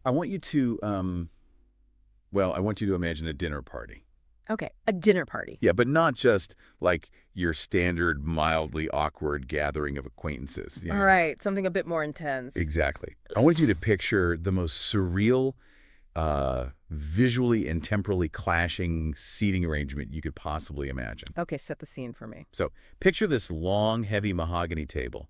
I want you to, well, I want you to imagine a dinner party. Okay, a dinner party. Yeah, but not just like your standard mildly awkward gathering of acquaintances. All right, something a bit more intense. Exactly. I want you to picture the most surreal, visually and temporally clashing seating arrangement you could possibly imagine. Okay, set the scene for me. So picture this long, heavy mahogany table.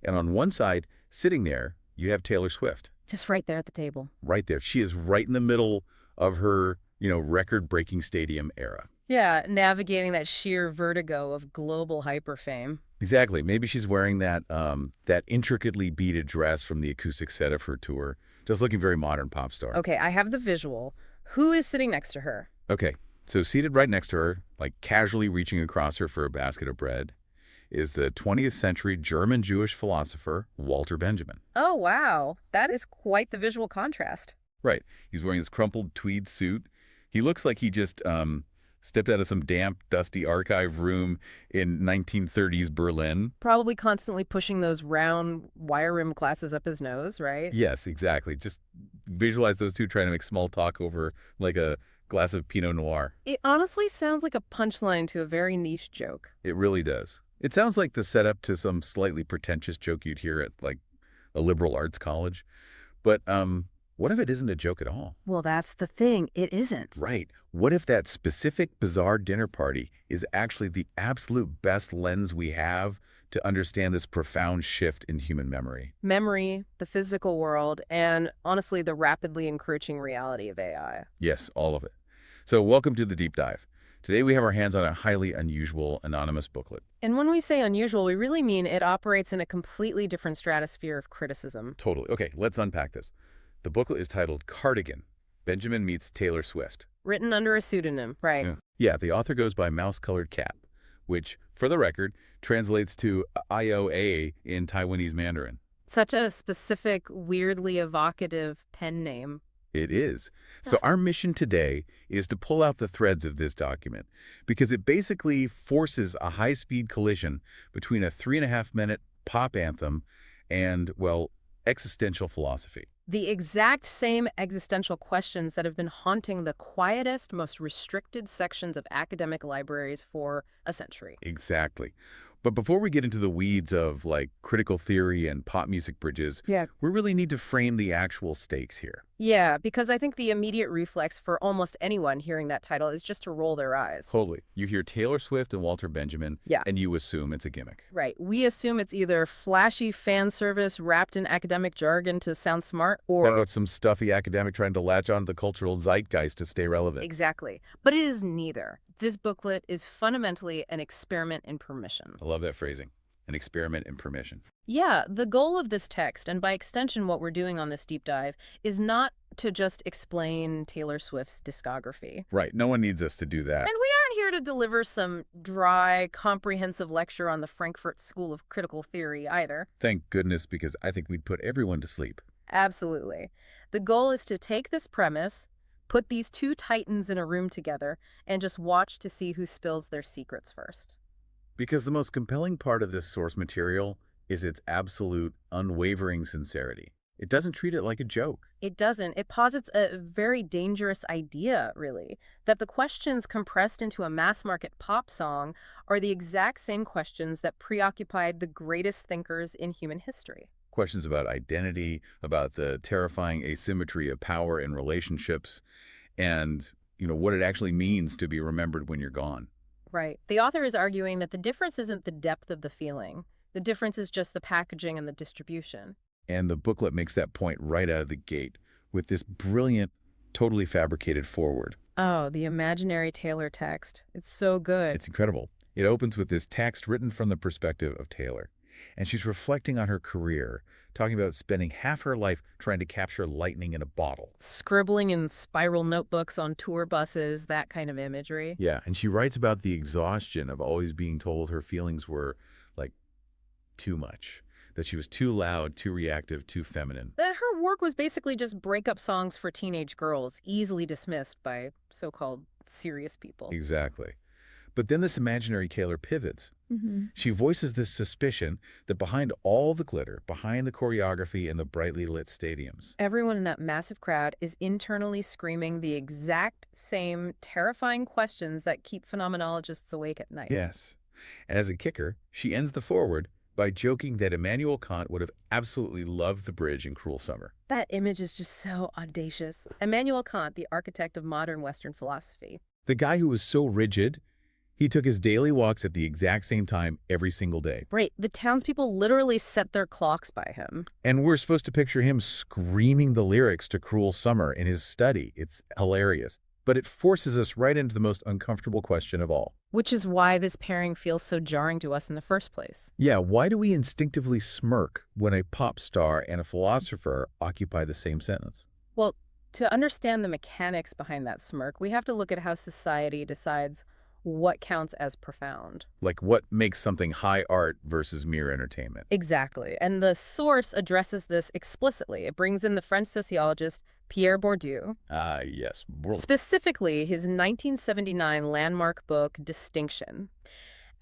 And on one side, sitting there, you have Taylor Swift. Just right there at the table. Right there. She is right in the middle of her, record-breaking stadium era. Yeah, navigating that sheer vertigo of global hyperfame. Exactly. Maybe she's wearing that intricately beaded dress from the acoustic set of her tour, just looking very modern pop star. Okay, I have the visual. Who is sitting next to her? Okay, so seated right next to her, like casually reaching across her for a basket of bread, is the 20th century German Jewish philosopher Walter Benjamin. Oh, wow. That is quite the visual contrast. Right. He's wearing this crumpled tweed suit. He looks like he just stepped out of some damp, dusty archive room in 1930s Berlin. Probably constantly pushing those round wire rim glasses up his nose, right? Yes, exactly. Just visualize those two trying to make small talk over like a glass of Pinot Noir. It honestly sounds like a punchline to a very niche joke. It really does. It sounds like the setup to some slightly pretentious joke you'd hear at like a liberal arts college. But what if it isn't a joke at all? Well, that's the thing. It isn't. Right. What if that specific bizarre dinner party is actually the absolute best lens we have to understand this profound shift in human memory? Memory, the physical world, and honestly, the rapidly encroaching reality of AI. Yes, all of it. So welcome to the deep dive. Today we have our hands on a highly unusual anonymous booklet. And when we say unusual, we really mean it operates in a completely different stratosphere of criticism. Totally. Okay, let's unpack this. The booklet is titled Cardigan, Benjamin Meets Taylor Swift. Written under a pseudonym, right? Yeah, the author goes by Mouse-Colored Cat, which, for the record, translates to IOA in Taiwanese Mandarin. Such a specific, weirdly evocative pen name. It is. So our mission today is to pull out the threads of this document because it basically forces a high-speed collision between a 3.5-minute pop anthem and, well, existential philosophy. The exact same existential questions that have been haunting the quietest, most restricted sections of academic libraries for a century. Exactly. But before we get into the weeds of like critical theory and pop music bridges, Yeah. we really need to frame the actual stakes here. Yeah, because I think the immediate reflex for almost anyone hearing that title is just to roll their eyes. Totally. You hear Taylor Swift and Walter Benjamin, Yeah. and you assume it's a gimmick. Right. We assume it's either flashy fan service wrapped in academic jargon to sound smart Or or... it's some stuffy academic trying to latch on to the cultural zeitgeist to stay relevant. Exactly. But it is neither. This booklet is fundamentally an experiment in permission. I love that phrasing. An experiment in permission. Yeah, the goal of this text, and by extension what we're doing on this deep dive, is not to just explain Taylor Swift's discography. Right. No one needs us to do that. And we aren't here to deliver some dry, comprehensive lecture on the Frankfurt School of Critical Theory either. Thank goodness, because I think we'd put everyone to sleep. Absolutely. The goal is to take this premise, put these two titans in a room together, and just watch to see who spills their secrets first. Because the most compelling part of this source material is its absolute, unwavering sincerity. It doesn't treat it like a joke. It doesn't. It posits a very dangerous idea, really, that the questions compressed into a mass-market pop song are the exact same questions that preoccupied the greatest thinkers in human history. Questions about identity, about the terrifying asymmetry of power in relationships, and, what it actually means to be remembered when you're gone. Right. The author is arguing that the difference isn't the depth of the feeling. The difference is just the packaging and the distribution. And the booklet makes that point right out of the gate with this brilliant, totally fabricated foreword. Oh, the imaginary Taylor text. It's so good. It's incredible. It opens with this text written from the perspective of Taylor. And she's reflecting on her career, talking about spending half her life trying to capture lightning in a bottle. Scribbling in spiral notebooks on tour buses, that kind of imagery. Yeah, and she writes about the exhaustion of always being told her feelings were, like, too much. That she was too loud, too reactive, too feminine. That her work was basically just breakup songs for teenage girls, easily dismissed by so-called serious people. Exactly. But then this imaginary Kaler pivots. Hmm. She voices this suspicion that behind all the glitter, behind the choreography and the brightly lit stadiums. Everyone in that massive crowd is internally screaming the exact same terrifying questions that keep phenomenologists awake at night. Yes. And as a kicker, she ends the foreword by joking that Immanuel Kant would have absolutely loved the bridge in Cruel Summer. That image is just so audacious. Immanuel Kant, the architect of modern Western philosophy. The guy who was so rigid, he took his daily walks at the exact same time every single day. Right, the townspeople literally set their clocks by him. And we're supposed to picture him screaming the lyrics to Cruel Summer in his study. It's hilarious. But it forces us right into the most uncomfortable question of all. Which is why this pairing feels so jarring to us in the first place. Yeah, why do we instinctively smirk when a pop star and a philosopher occupy the same sentence? Well, to understand the mechanics behind that smirk, we have to look at how society decides what counts as profound. Like what makes something high art versus mere entertainment? Exactly. And the source addresses this explicitly. It brings in the French sociologist Pierre Bourdieu, Ah, yes. specifically his 1979 landmark book, Distinction.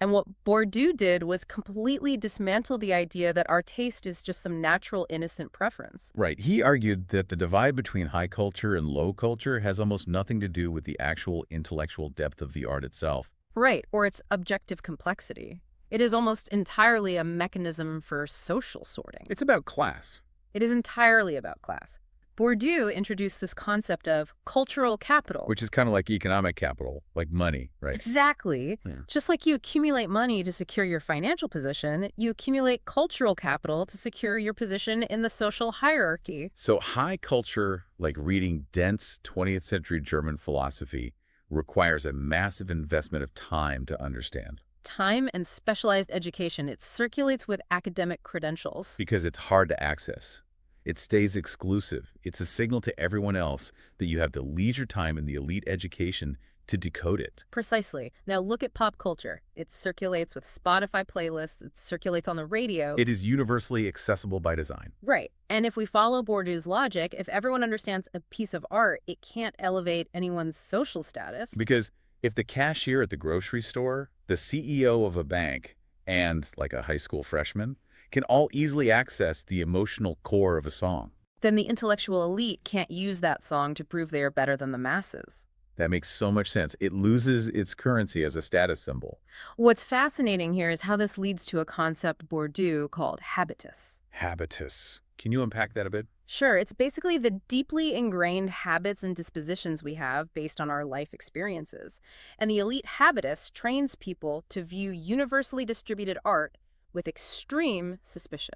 And what Bourdieu did was completely dismantle the idea that our taste is just some natural, innocent preference. Right. He argued that the divide between high culture and low culture has almost nothing to do with the actual intellectual depth of the art itself. Right, or its objective complexity. It is almost entirely a mechanism for social sorting. It's about class. It is entirely about class. Bourdieu introduced this concept of cultural capital. Which is kind of like economic capital, like money, right? Exactly. Yeah. Just like you accumulate money to secure your financial position, you accumulate cultural capital to secure your position in the social hierarchy. So high culture, like reading dense 20th century German philosophy, requires a massive investment of time to understand. Time and specialized education, it circulates with academic credentials. Because it's hard to access. It stays exclusive. It's a signal to everyone else that you have the leisure time and the elite education to decode it. Precisely. Now look at pop culture. It circulates with Spotify playlists. It circulates on the radio. It is universally accessible by design. Right. And if we follow Bourdieu's logic, if everyone understands a piece of art, it can't elevate anyone's social status. Because if the cashier at the grocery store, the CEO of a bank, and like a high school freshman can all easily access the emotional core of a song. Then the intellectual elite can't use that song to prove they are better than the masses. That makes so much sense. It loses its currency as a status symbol. What's fascinating here is how this leads to a concept Bourdieu called habitus. Habitus. Can you unpack that a bit? Sure, it's basically the deeply ingrained habits and dispositions we have based on our life experiences. And the elite habitus trains people to view universally distributed art with extreme suspicion.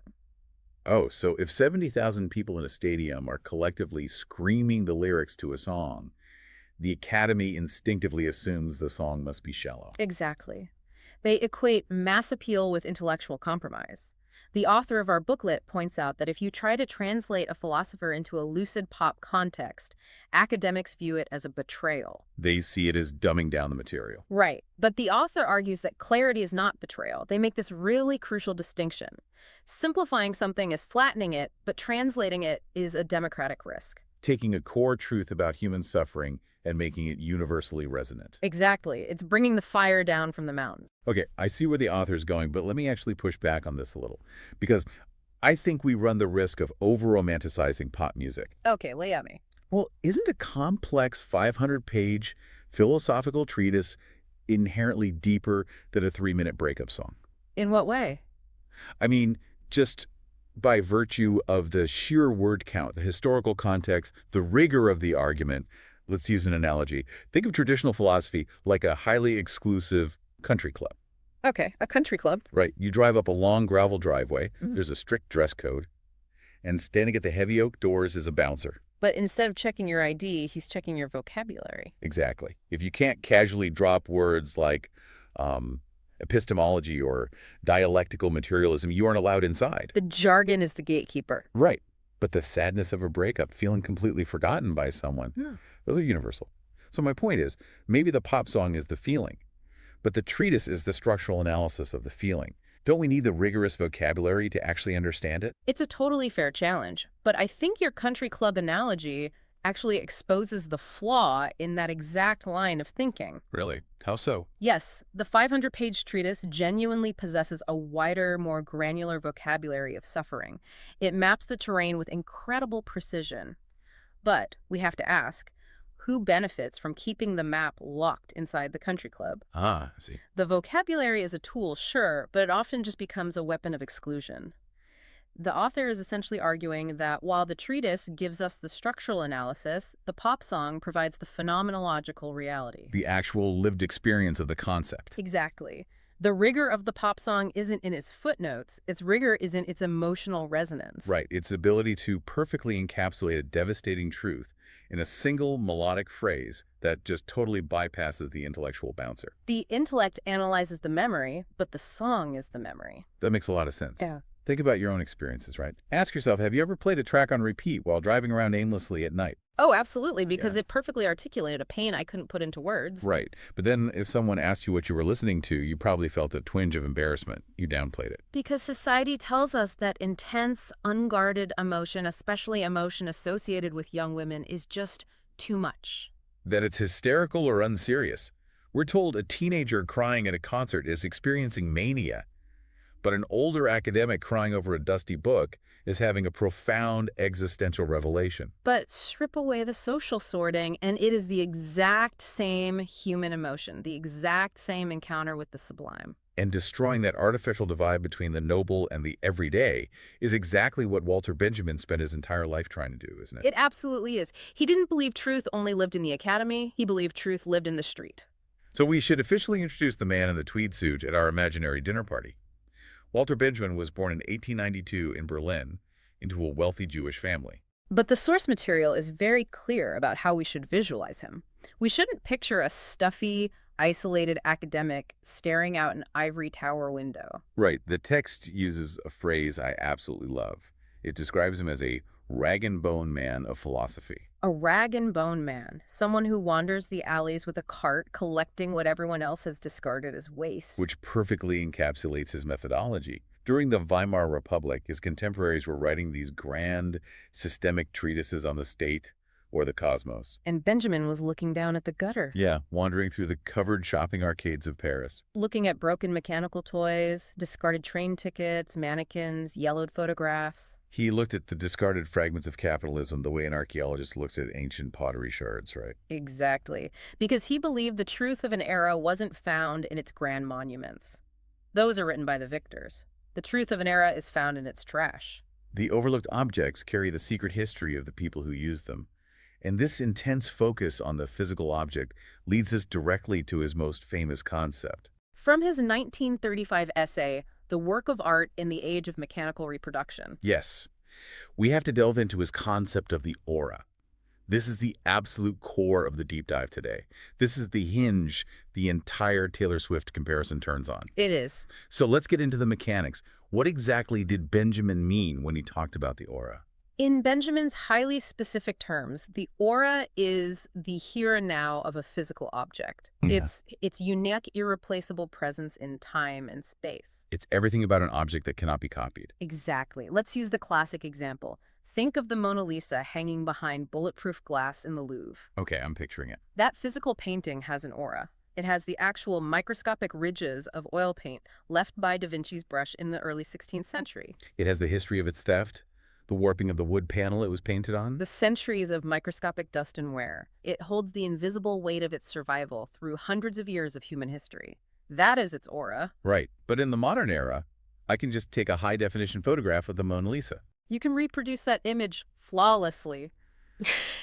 Oh, so if 70,000 people in a stadium are collectively screaming the lyrics to a song, the Academy instinctively assumes the song must be shallow. Exactly. They equate mass appeal with intellectual compromise. The author of our booklet points out that if you try to translate a philosopher into a lucid pop context, academics view it as a betrayal. They see it as dumbing down the material. Right. But the author argues that clarity is not betrayal. They make this really crucial distinction. Simplifying something is flattening it, but translating it is a democratic risk. Taking a core truth about human suffering and making it universally resonant. Exactly. It's bringing the fire down from the mountain. Okay, I see where the author's going, but let me actually push back on this a little. Because I think we run the risk of over-romanticizing pop music. Okay, lay at me. Well, isn't a complex 500-page philosophical treatise inherently deeper than a 3-minute breakup song? In what way? I mean, just by virtue of the sheer word count, the historical context, the rigor of the argument. Let's use an analogy. Think of traditional philosophy like a highly exclusive country club. Okay, a country club. Right. You drive up a long gravel driveway. There's a strict dress code. And standing at the heavy oak doors is a bouncer. But instead of checking your ID, he's checking your vocabulary. Exactly. If you can't casually drop words like epistemology or dialectical materialism, you aren't allowed inside. The jargon is the gatekeeper. Right. But the sadness of a breakup, feeling completely forgotten by someone, those are universal. So my point is, maybe the pop song is the feeling, but the treatise is the structural analysis of the feeling. Don't we need the rigorous vocabulary to actually understand it? It's a totally fair challenge, but I think your country club analogy actually exposes the flaw in that exact line of thinking. Really? How so? Yes, the 500-page treatise genuinely possesses a wider, more granular vocabulary of suffering. It maps the terrain with incredible precision. But we have to ask, who benefits from keeping the map locked inside the country club? Ah, I see. The vocabulary is a tool, sure, but it often just becomes a weapon of exclusion. The author is essentially arguing that while the treatise gives us the structural analysis, the pop song provides the phenomenological reality. The actual lived experience of the concept. Exactly. The rigor of the pop song isn't in its footnotes, its rigor is in its emotional resonance. Right, its ability to perfectly encapsulate a devastating truth in a single melodic phrase that just totally bypasses the intellectual bouncer. The intellect analyzes the memory, but the song is the memory. That makes a lot of sense. Yeah. Think about your own experiences, right? Ask yourself, have you ever played a track on repeat while driving around aimlessly at night? Oh, absolutely, because Yeah. it perfectly articulated a pain I couldn't put into words. Right. But then if someone asked you what you were listening to, you probably felt a twinge of embarrassment. You downplayed it. Because society tells us that intense, unguarded emotion, especially emotion associated with young women, is just too much. That it's hysterical or unserious. We're told a teenager crying at a concert is experiencing mania, but an older academic crying over a dusty book is having a profound existential revelation. But strip away the social sorting, and it is the exact same human emotion, the exact same encounter with the sublime. And destroying that artificial divide between the noble and the everyday is exactly what Walter Benjamin spent his entire life trying to do, isn't it? It absolutely is. He didn't believe truth only lived in the academy. He believed truth lived in the street. So we should officially introduce the man in the tweed suit at our imaginary dinner party. Walter Benjamin was born in 1892 in Berlin into a wealthy Jewish family. But the source material is very clear about how we should visualize him. We shouldn't picture a stuffy, isolated academic staring out an ivory tower window. Right. The text uses a phrase I absolutely love. It describes him as a rag and bone man of philosophy. A rag and bone man, someone who wanders the alleys with a cart collecting what everyone else has discarded as waste. Which perfectly encapsulates his methodology. During the Weimar Republic, his contemporaries were writing these grand, systemic treatises on the state or the cosmos. And Benjamin was looking down at the gutter. Yeah, wandering through the covered shopping arcades of Paris. Looking at broken mechanical toys, discarded train tickets, mannequins, yellowed photographs. He looked at the discarded fragments of capitalism the way an archaeologist looks at ancient pottery shards, right? Exactly. Because he believed the truth of an era wasn't found in its grand monuments. Those are written by the victors. The truth of an era is found in its trash. The overlooked objects carry the secret history of the people who used them. And this intense focus on the physical object leads us directly to his most famous concept. From his 1935 essay, The Work of Art in the Age of Mechanical Reproduction. Yes, we have to delve into his concept of the aura. This is the absolute core of the deep dive today. This is the hinge the entire Taylor Swift comparison turns on. It is. So let's get into the mechanics. What exactly did Benjamin mean when he talked about the aura? In Benjamin's highly specific terms, the aura is the here and now of a physical object. Yeah. Its unique, irreplaceable presence in time and space. It's everything about an object that cannot be copied. Exactly. Let's use the classic example. Think of the Mona Lisa hanging behind bulletproof glass in the Louvre. Okay, I'm picturing it. That physical painting has an aura. It has the actual microscopic ridges of oil paint left by Da Vinci's brush in the early 16th century. It has the history of its theft, the warping of the wood panel it was painted on. The centuries of microscopic dust and wear. It holds the invisible weight of its survival through hundreds of years of human history. That is its aura. Right, but in the modern era, I can just take a high-definition photograph of the Mona Lisa. You can reproduce that image flawlessly.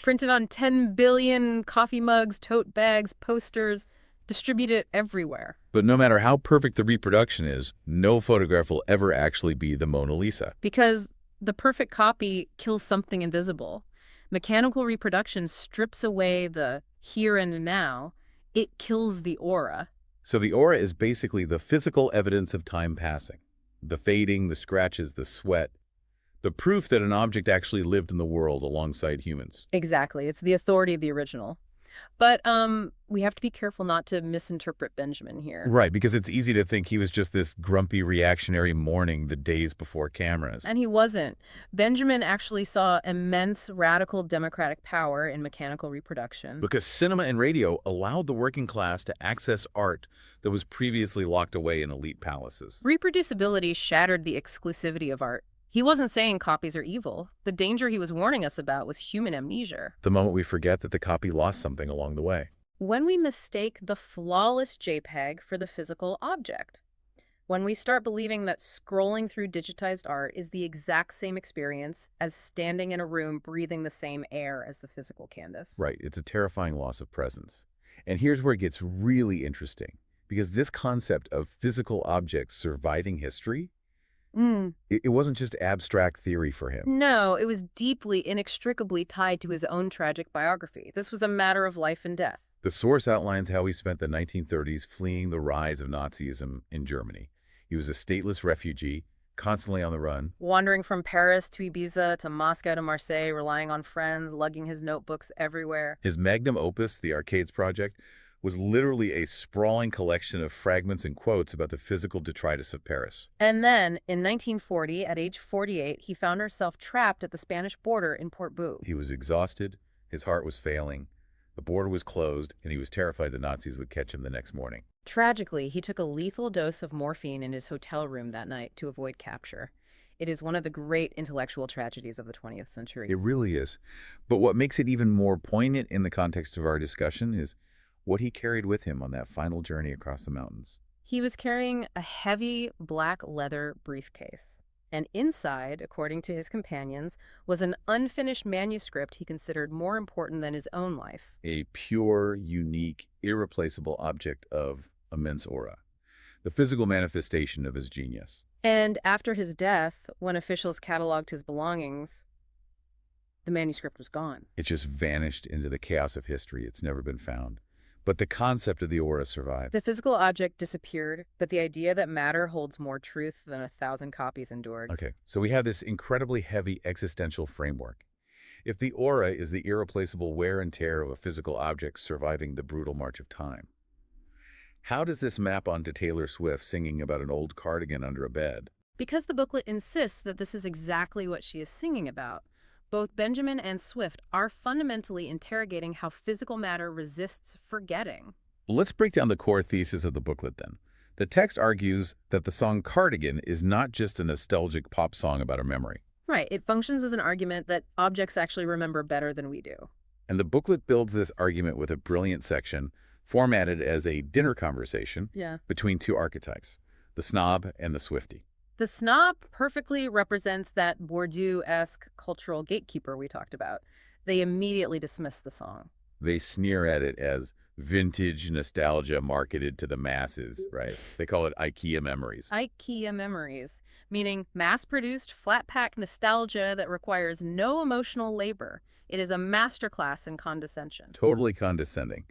Printed on 10 billion coffee mugs, tote bags, posters, distribute it everywhere. But no matter how perfect the reproduction is, no photograph will ever actually be the Mona Lisa. Because the perfect copy kills something invisible. Mechanical reproduction strips away the here and now. It kills the aura. So the aura is basically the physical evidence of time passing. The fading, the scratches, the sweat. The proof that an object actually lived in the world alongside humans. Exactly. It's the authority of the original. But we have to be careful not to misinterpret Benjamin here. Right, because it's easy to think he was just this grumpy reactionary mourning the days before cameras. And he wasn't. Benjamin actually saw immense radical democratic power in mechanical reproduction. Because cinema and radio allowed the working class to access art that was previously locked away in elite palaces. Reproducibility shattered the exclusivity of art. He wasn't saying copies are evil. The danger he was warning us about was human amnesia. The moment we forget that the copy lost something along the way. When we mistake the flawless JPEG for the physical object. When we start believing that scrolling through digitized art is the exact same experience as standing in a room breathing the same air as the physical canvas. Right, it's a terrifying loss of presence. And here's where it gets really interesting, because this concept of physical objects surviving history, it wasn't just abstract theory for him. No, it was deeply, inextricably tied to his own tragic biography. This was a matter of life and death. The source outlines how he spent the 1930s fleeing the rise of Nazism in Germany. He was a stateless refugee, constantly on the run. Wandering from Paris to Ibiza to Moscow to Marseille, relying on friends, lugging his notebooks everywhere. His magnum opus, the Arcades Project, was literally a sprawling collection of fragments and quotes about the physical detritus of Paris. And then, in 1940, at age 48, he found himself trapped at the Spanish border in Portbou. He was exhausted, his heart was failing, the border was closed, and he was terrified the Nazis would catch him the next morning. Tragically, he took a lethal dose of morphine in his hotel room that night to avoid capture. It is one of the great intellectual tragedies of the 20th century. It really is. But what makes it even more poignant in the context of our discussion is what he carried with him on that final journey across the mountains. He was carrying a heavy black leather briefcase. And inside, according to his companions, was an unfinished manuscript he considered more important than his own life. A pure, unique, irreplaceable object of immense aura. The physical manifestation of his genius. And after his death, when officials cataloged his belongings, the manuscript was gone. It just vanished into the chaos of history. It's never been found. But the concept of the aura survived. The physical object disappeared, but the idea that matter holds more truth than 1,000 copies endured. Okay, so we have this incredibly heavy existential framework. If the aura is the irreplaceable wear and tear of a physical object surviving the brutal march of time, how does this map onto Taylor Swift singing about an old cardigan under a bed? Because the booklet insists that this is exactly what she is singing about. Both Benjamin and Swift are fundamentally interrogating how physical matter resists forgetting. Let's break down the core thesis of the booklet then. The text argues that the song Cardigan is not just a nostalgic pop song about a memory. Right, it functions as an argument that objects actually remember better than we do. And the booklet builds this argument with a brilliant section formatted as a dinner conversation between two archetypes, the snob and the Swiftie. The snob perfectly represents that Bourdieu-esque cultural gatekeeper we talked about. They immediately dismiss the song. They sneer at it as vintage nostalgia marketed to the masses, right? They call it IKEA memories. IKEA memories, meaning mass-produced, flat-pack nostalgia that requires no emotional labor. It is a masterclass in condescension. Totally condescending.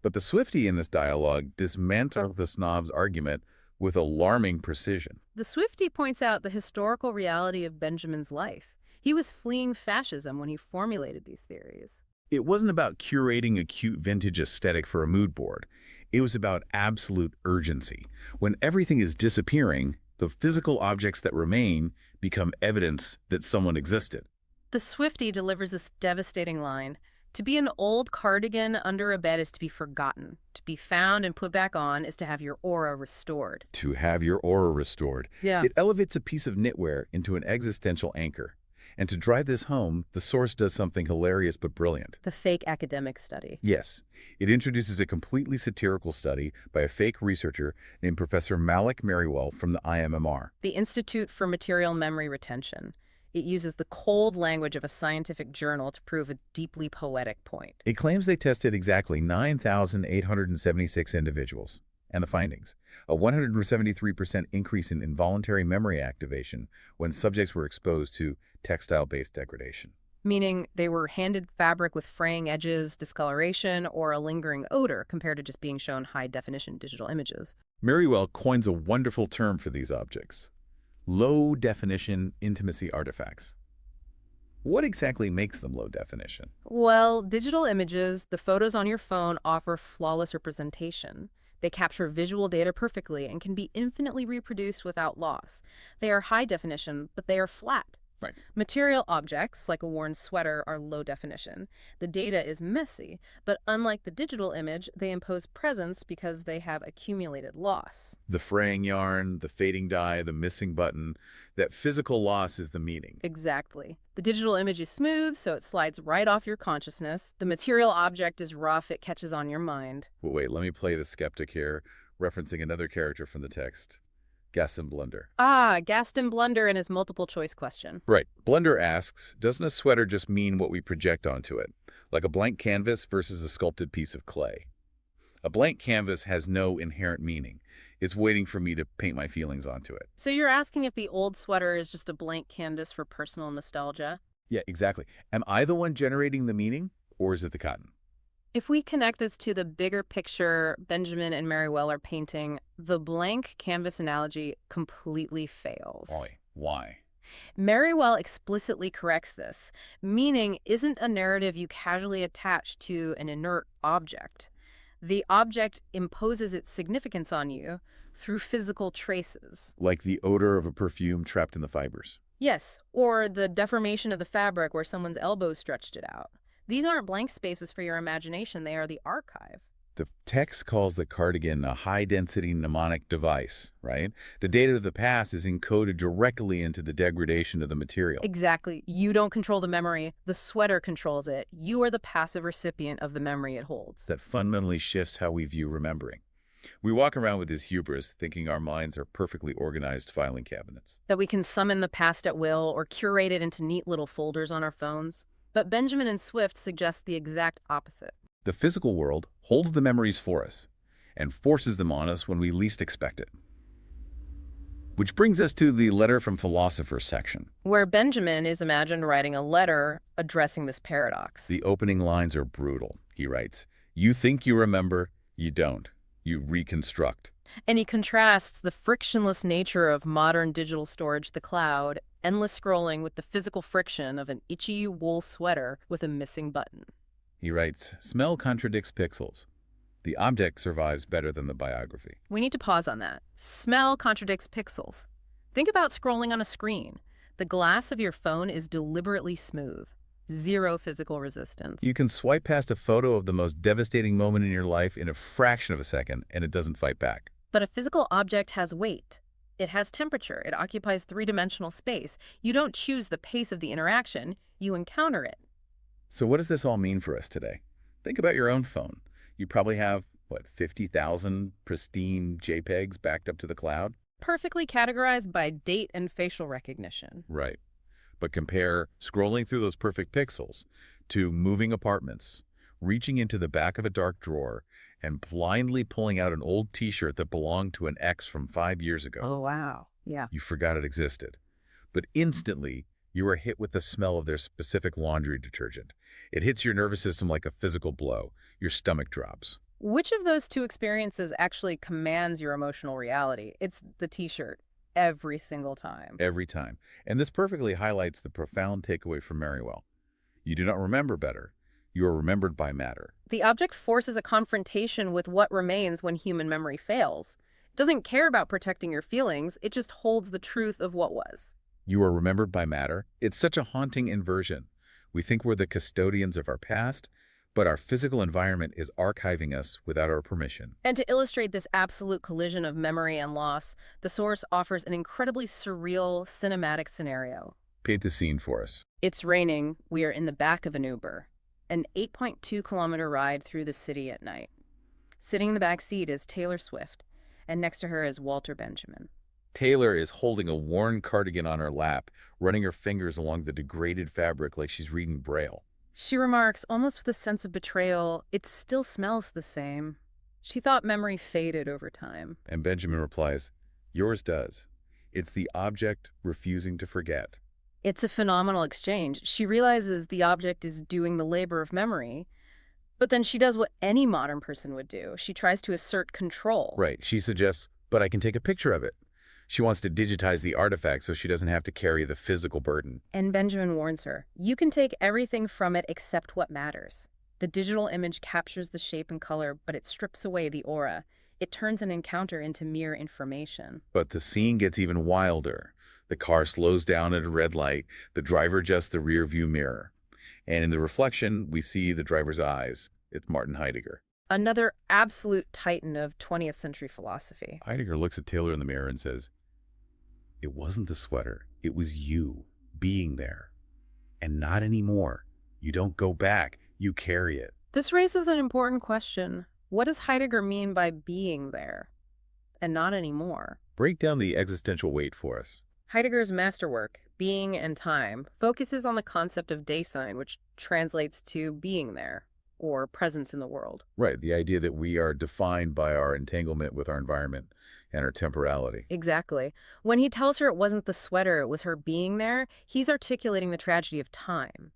But the Swiftie in this dialogue dismantles the snob's argument with alarming precision. The Swiftie points out the historical reality of Benjamin's life. He was fleeing fascism when he formulated these theories. It wasn't about curating a cute vintage aesthetic for a mood board. It was about absolute urgency. When everything is disappearing, the physical objects that remain become evidence that someone existed. The Swiftie delivers this devastating line. To be an old cardigan under a bed is to be forgotten. To be found and put back on is to have your aura restored. To have your aura restored. Yeah. It elevates a piece of knitwear into an existential anchor. And to drive this home, the source does something hilarious but brilliant. The fake academic study. Yes. It introduces a completely satirical study by a fake researcher named Professor Malik Merriwell from the IMMR. The Institute for Material Memory Retention. It uses the cold language of a scientific journal to prove a deeply poetic point. It claims they tested exactly 9,876 individuals. And the findings: a 173% increase in involuntary memory activation when subjects were exposed to textile-based degradation. Meaning they were handed fabric with fraying edges, discoloration, or a lingering odor compared to just being shown high-definition digital images. Merriwell coins a wonderful term for these objects: low-definition intimacy artifacts. What exactly makes them low definition? Well, digital images, the photos on your phone, offer flawless representation. They capture visual data perfectly and can be infinitely reproduced without loss. They are high definition, but they are flat. Right. Material objects, like a worn sweater, are low definition. The data is messy, but unlike the digital image, they impose presence because they have accumulated loss. The fraying yarn, the fading dye, the missing button, that physical loss is the meaning. Exactly. The digital image is smooth, so it slides right off your consciousness. The material object is rough, it catches on your mind. Well, wait, let me play the skeptic here, referencing another character from the text. Gaston Blunder. Ah, Gaston Blunder and his multiple choice question. Right. Blunder asks, doesn't a sweater just mean what we project onto it? Like a blank canvas versus a sculpted piece of clay. A blank canvas has no inherent meaning. It's waiting for me to paint my feelings onto it. So you're asking if the old sweater is just a blank canvas for personal nostalgia? Yeah, exactly. Am I the one generating the meaning, or is it the cotton? If we connect this to the bigger picture Benjamin and Mary Well are painting, the blank canvas analogy completely fails. Boy, why? Mary Well explicitly corrects this. Meaning isn't a narrative you casually attach to an inert object. The object imposes its significance on you through physical traces. Like the odor of a perfume trapped in the fibers. Yes, or the deformation of the fabric where someone's elbow stretched it out. These aren't blank spaces for your imagination, they are the archive. The text calls the Cardigan a high-density mnemonic device, right? The data of the past is encoded directly into the degradation of the material. Exactly. You don't control the memory. The sweater controls it. You are the passive recipient of the memory it holds. That fundamentally shifts how we view remembering. We walk around with this hubris, thinking our minds are perfectly organized filing cabinets. That we can summon the past at will or curate it into neat little folders on our phones. But Benjamin and Swift suggest the exact opposite. The physical world holds the memories for us and forces them on us when we least expect it. Which brings us to the letter from philosophers section. Where Benjamin is imagined writing a letter addressing this paradox. The opening lines are brutal. He writes, "You think you remember, you don't. You reconstruct." And he contrasts the frictionless nature of modern digital storage, the cloud, endless scrolling with the physical friction of an itchy wool sweater with a missing button. He writes, "Smell contradicts pixels. The object survives better than the biography." We need to pause on that. Smell contradicts pixels. Think about scrolling on a screen. The glass of your phone is deliberately smooth. Zero physical resistance. You can swipe past a photo of the most devastating moment in your life in a fraction of a second, and it doesn't fight back. But a physical object has weight. It has temperature. It occupies three-dimensional space. You don't choose the pace of the interaction. You encounter it. So what does this all mean for us today? Think about your own phone. You probably have, 50,000 pristine JPEGs backed up to the cloud? Perfectly categorized by date and facial recognition. Right. But compare scrolling through those perfect pixels to moving apartments, reaching into the back of a dark drawer, and blindly pulling out an old T-shirt that belonged to an ex from 5 years ago. Oh, wow. Yeah. You forgot it existed. But instantly, you are hit with the smell of their specific laundry detergent. It hits your nervous system like a physical blow. Your stomach drops. Which of those two experiences actually commands your emotional reality? It's the T-shirt every single time. Every time. And this perfectly highlights the profound takeaway from Merriwell. You do not remember better. You are remembered by matter. The object forces a confrontation with what remains when human memory fails. It doesn't care about protecting your feelings. It just holds the truth of what was. You are remembered by matter. It's such a haunting inversion. We think we're the custodians of our past, but our physical environment is archiving us without our permission. And to illustrate this absolute collision of memory and loss, the source offers an incredibly surreal cinematic scenario. Paint the scene for us. It's raining. We are in the back of an Uber. An 8.2-kilometer ride through the city at night. Sitting in the back seat is Taylor Swift, and next to her is Walter Benjamin. Taylor is holding a worn cardigan on her lap, running her fingers along the degraded fabric like she's reading Braille. She remarks, almost with a sense of betrayal, "It still smells the same." She thought memory faded over time. And Benjamin replies, "Yours does. It's the object refusing to forget." It's a phenomenal exchange. She realizes the object is doing the labor of memory, but then she does what any modern person would do. She tries to assert control. Right. She suggests, "But I can take a picture of it." She wants to digitize the artifact so she doesn't have to carry the physical burden. And Benjamin warns her, you can take everything from it except what matters. The digital image captures the shape and color, but it strips away the aura. It turns an encounter into mere information. But the scene gets even wilder. The car slows down at a red light. The driver adjusts the rear view mirror. And in the reflection, we see the driver's eyes. It's Martin Heidegger. Another absolute titan of 20th century philosophy. Heidegger looks at Taylor in the mirror and says, "It wasn't the sweater. It was you being there. And not anymore. You don't go back. You carry it." This raises an important question. What does Heidegger mean by being there and not anymore? Break down the existential weight for us. Heidegger's masterwork, Being and Time, focuses on the concept of Dasein, which translates to being there, or presence in the world. Right, the idea that we are defined by our entanglement with our environment and our temporality. Exactly. When he tells her it wasn't the sweater, it was her being there, he's articulating the tragedy of time.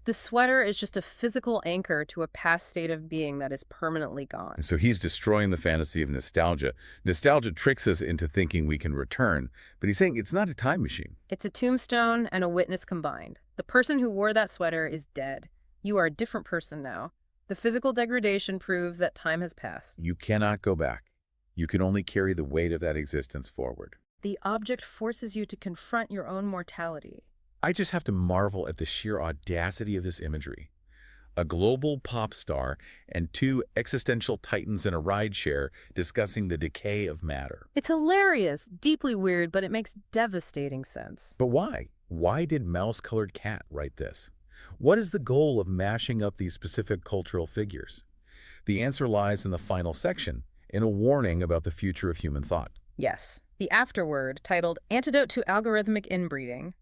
The sweater is just a physical anchor to a past state of being that is permanently gone. And so he's destroying the fantasy of nostalgia. Nostalgia tricks us into thinking we can return, but he's saying it's not a time machine. It's a tombstone and a witness combined. The person who wore that sweater is dead. You are a different person now. The physical degradation proves that time has passed. You cannot go back. You can only carry the weight of that existence forward. The object forces you to confront your own mortality. I just have to marvel at the sheer audacity of this imagery. A global pop star and two existential titans in a rideshare discussing the decay of matter. It's hilarious, deeply weird, but it makes devastating sense. But why? Why did Mouse-Colored Cat write this? What is the goal of mashing up these specific cultural figures? The answer lies in the final section, in a warning about the future of human thought. Yes, the afterword, titled Antidote to Algorithmic Inbreeding.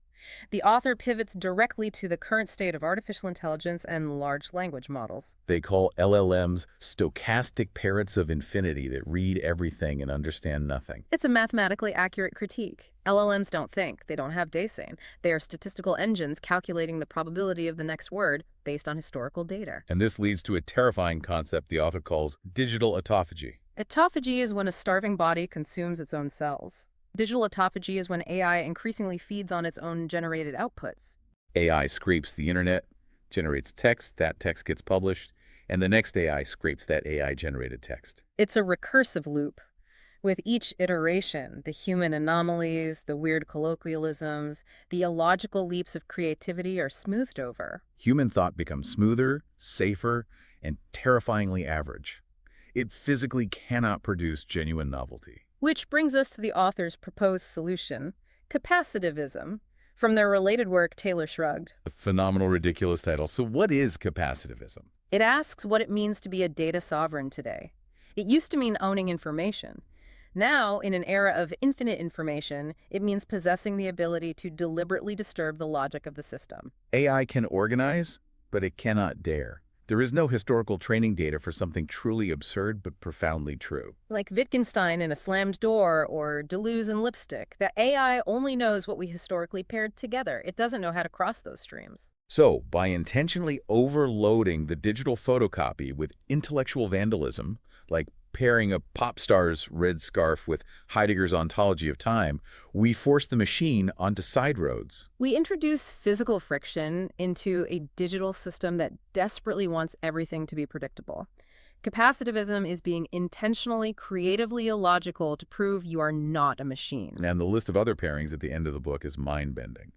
The author pivots directly to the current state of artificial intelligence and large language models. They call LLMs stochastic parrots of infinity that read everything and understand nothing. It's a mathematically accurate critique. LLMs don't think. They don't have Dasein. They are statistical engines calculating the probability of the next word based on historical data. And this leads to a terrifying concept the author calls digital autophagy. Autophagy is when a starving body consumes its own cells. Digital autophagy is when AI increasingly feeds on its own generated outputs. AI scrapes the internet, generates text, that text gets published, and the next AI scrapes that AI-generated text. It's a recursive loop. With each iteration, the human anomalies, the weird colloquialisms, the illogical leaps of creativity are smoothed over. Human thought becomes smoother, safer, and terrifyingly average. It physically cannot produce genuine novelty. Which brings us to the author's proposed solution, capacitivism. From their related work, Taylor Shrugged. A phenomenal, ridiculous title. So what is capacitivism? It asks what it means to be a data sovereign today. It used to mean owning information. Now, in an era of infinite information, it means possessing the ability to deliberately disturb the logic of the system. AI can organize, but it cannot dare. There is no historical training data for something truly absurd but profoundly true. Like Wittgenstein in A Slammed Door or Deleuze in Lipstick, the AI only knows what we historically paired together. It doesn't know how to cross those streams. So, by intentionally overloading the digital photocopy with intellectual vandalism, like pairing a pop star's red scarf with Heidegger's ontology of time, we force the machine onto side roads. We introduce physical friction into a digital system that desperately wants everything to be predictable. Capacitivism is being intentionally, creatively illogical to prove you are not a machine. And the list of other pairings at the end of the book is mind-bending.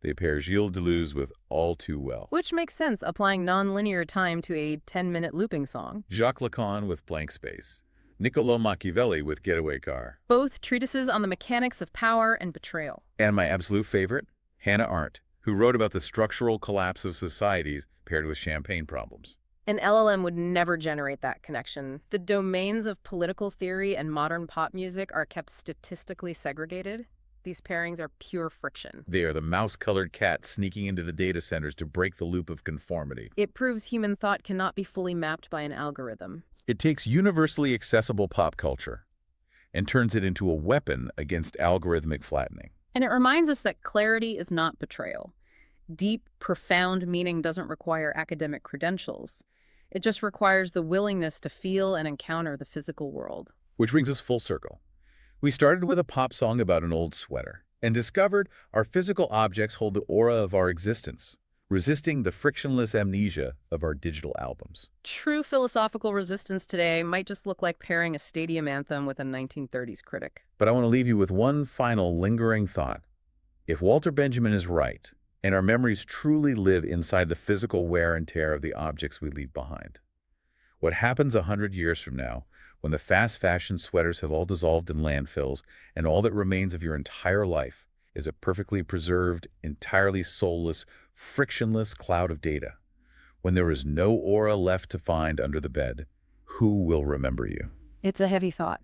They pair Gilles Deleuze with All Too Well. Which makes sense, applying nonlinear time to a 10-minute looping song. Jacques Lacan with Blank Space. Niccolò Machiavelli with Getaway Car. Both treatises on the mechanics of power and betrayal. And my absolute favorite, Hannah Arendt, who wrote about the structural collapse of societies paired with champagne problems. An LLM would never generate that connection. The domains of political theory and modern pop music are kept statistically segregated. These pairings are pure friction. They are the mouse-colored cat sneaking into the data centers to break the loop of conformity. It proves human thought cannot be fully mapped by an algorithm. It takes universally accessible pop culture and turns it into a weapon against algorithmic flattening. And it reminds us that clarity is not betrayal. Deep, profound meaning doesn't require academic credentials. It just requires the willingness to feel and encounter the physical world. Which brings us full circle. We started with a pop song about an old sweater and discovered our physical objects hold the aura of our existence, resisting the frictionless amnesia of our digital albums. True philosophical resistance today might just look like pairing a stadium anthem with a 1930s critic. But I want to leave you with one final lingering thought. If Walter Benjamin is right, and our memories truly live inside the physical wear and tear of the objects we leave behind, what happens 100 years from now, when the fast fashion sweaters have all dissolved in landfills and all that remains of your entire life is a perfectly preserved, entirely soulless, frictionless cloud of data? When there is no aura left to find under the bed, who will remember you? It's a heavy thought.